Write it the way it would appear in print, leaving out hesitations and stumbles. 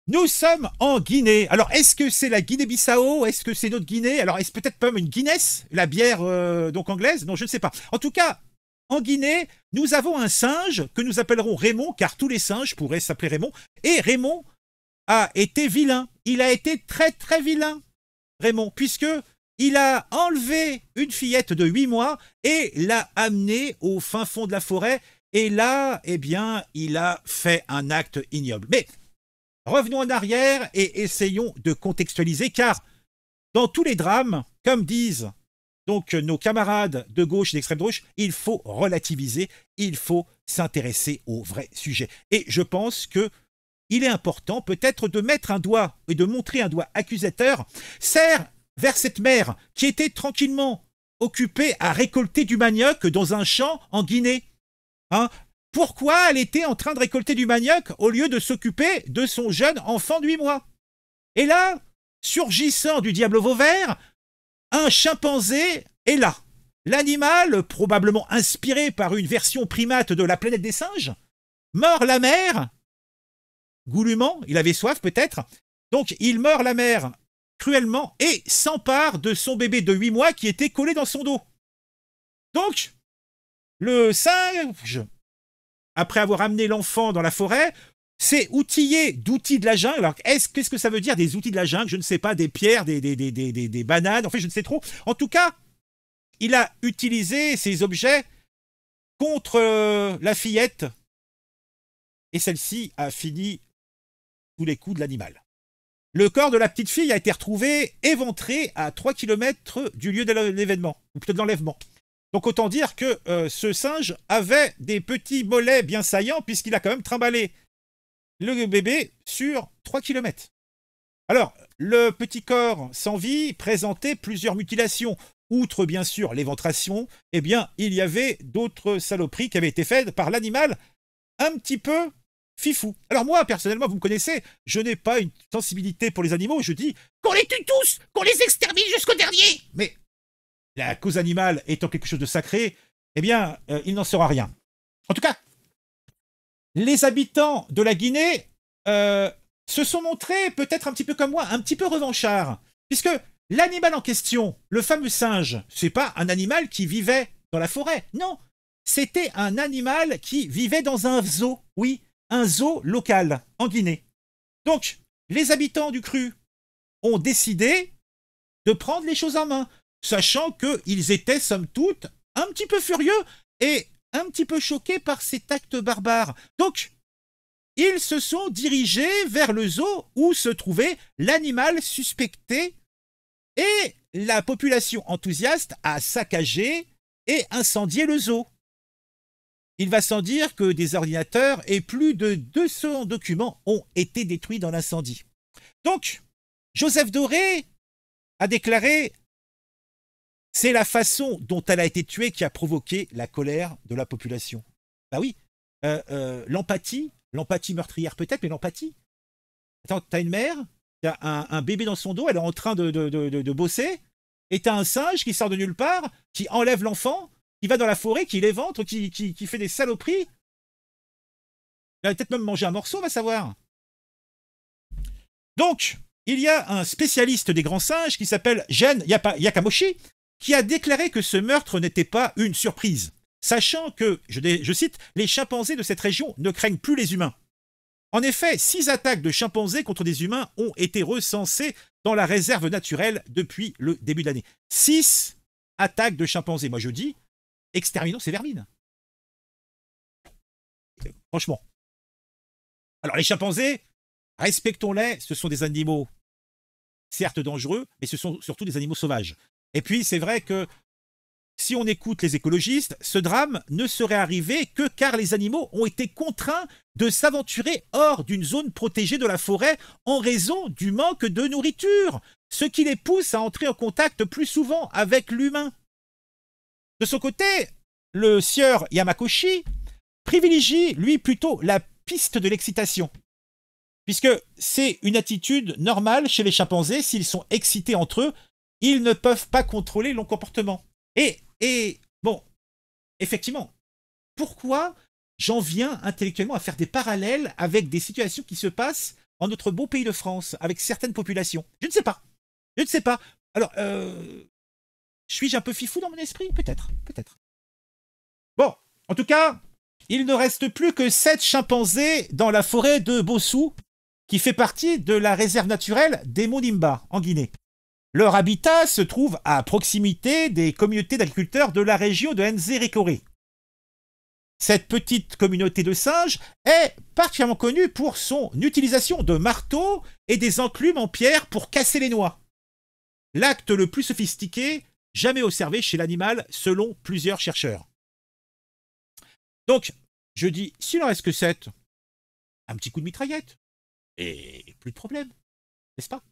Nous sommes en Guinée. Alors, est-ce que c'est la Guinée-Bissau? Est-ce que c'est notre Guinée? Alors, est-ce peut-être pas une Guinness, la bière donc anglaise? Non, je ne sais pas. En tout cas, en Guinée, nous avons un singe que nous appellerons Raymond, car tous les singes pourraient s'appeler Raymond. Et Raymond a été vilain. Il a été très très vilain, Raymond, puisque il a enlevé une fillette de 8 mois et l'a amenée au fin fond de la forêt. Et là, eh bien, il a fait un acte ignoble. Mais revenons en arrière et essayons de contextualiser, car dans tous les drames, comme disent donc nos camarades de gauche et d'extrême gauche, il faut relativiser, il faut s'intéresser au vrai sujet. Et je pense que il est important peut-être de mettre un doigt et de montrer un doigt accusateur vers cette mère qui était tranquillement occupée à récolter du manioc dans un champ en Guinée. Hein? Pourquoi elle était en train de récolter du manioc au lieu de s'occuper de son jeune enfant de 8 mois? Et là, surgissant du diable Vauvert, un chimpanzé est là. L'animal, probablement inspiré par une version primate de la planète des singes, mord la mère, goulûment, il avait soif peut-être, donc il mord la mère cruellement et s'empare de son bébé de 8 mois qui était collé dans son dos. Donc, le singe, après avoir amené l'enfant dans la forêt, s'est outillé d'outils de la jungle. Alors, qu'est-ce que ça veut dire des outils de la jungle? Je ne sais pas, des pierres, des bananes, en fait, je ne sais trop. En tout cas, il a utilisé ces objets contre la fillette et celle-ci a fini sous les coups de l'animal. Le corps de la petite fille a été retrouvé éventré à 3 kilomètres du lieu de l'événement, ou peut-être de l'enlèvement. Donc autant dire que ce singe avait des petits mollets bien saillants puisqu'il a quand même trimballé le bébé sur 3 kilomètres. Alors, le petit corps sans vie présentait plusieurs mutilations. Outre bien sûr l'éventration, eh bien, il y avait d'autres saloperies qui avaient été faites par l'animal un petit peu fifou. Alors moi, personnellement, vous me connaissez, je n'ai pas une sensibilité pour les animaux, je dis qu'on les tue tous, qu'on les extermine jusqu'au dernier. Mais la cause animale étant quelque chose de sacré, eh bien, il n'en sera rien. En tout cas, les habitants de la Guinée se sont montrés, peut-être un petit peu comme moi, un petit peu revanchards, puisque l'animal en question, le fameux singe, c'est pas un animal qui vivait dans la forêt, non, c'était un animal qui vivait dans un zoo, oui, un zoo local en Guinée. Donc, les habitants du cru ont décidé de prendre les choses en main, sachant qu'ils étaient, somme toute, un petit peu furieux et un petit peu choqués par cet acte barbare. Donc, ils se sont dirigés vers le zoo où se trouvait l'animal suspecté et la population enthousiaste a saccagé et incendié le zoo. Il va sans dire que des ordinateurs et plus de 200 documents ont été détruits dans l'incendie. Donc, Joseph Doré a déclaré « C'est la façon dont elle a été tuée qui a provoqué la colère de la population. » Bah oui, l'empathie meurtrière peut-être, mais l'empathie. Attends, t'as une mère, t'as un bébé dans son dos, elle est en train de bosser, et t'as un singe qui sort de nulle part, qui enlève l'enfant, qui va dans la forêt, qui l'éventre, qui fait des saloperies. Il va peut-être même manger un morceau, on va savoir. Donc, il y a un spécialiste des grands singes qui s'appelle Gen Yakamoshi, qui a déclaré que ce meurtre n'était pas une surprise, sachant que, je cite, les chimpanzés de cette région ne craignent plus les humains. En effet, 6 attaques de chimpanzés contre des humains ont été recensées dans la réserve naturelle depuis le début de l'année. 6 attaques de chimpanzés. Moi je dis, exterminons ces vermines. Franchement. Alors les chimpanzés, respectons-les, ce sont des animaux certes dangereux, mais ce sont surtout des animaux sauvages. Et puis c'est vrai que si on écoute les écologistes, ce drame ne serait arrivé que car les animaux ont été contraints de s'aventurer hors d'une zone protégée de la forêt en raison du manque de nourriture, ce qui les pousse à entrer en contact plus souvent avec l'humain. De son côté, le sieur Yamakoshi privilégie, lui, plutôt la piste de l'excitation, puisque c'est une attitude normale chez les chimpanzés. S'ils sont excités entre eux, ils ne peuvent pas contrôler leur comportement. Et bon, effectivement, pourquoi j'en viens intellectuellement à faire des parallèles avec des situations qui se passent en notre beau pays de France, avec certaines populations? Je ne sais pas. Je ne sais pas. Alors, suis-je un peu fifou dans mon esprit? Peut-être, peut-être. Bon, en tout cas, il ne reste plus que 7 chimpanzés dans la forêt de Bossou, qui fait partie de la réserve naturelle des monts Nimba, en Guinée. Leur habitat se trouve à proximité des communautés d'agriculteurs de la région de Nzérikore. Cette petite communauté de singes est particulièrement connue pour son utilisation de marteaux et des enclumes en pierre pour casser les noix. L'acte le plus sophistiqué jamais observé chez l'animal selon plusieurs chercheurs. Donc, je dis, s'il en reste que 7, un petit coup de mitraillette, et plus de problème, n'est-ce pas?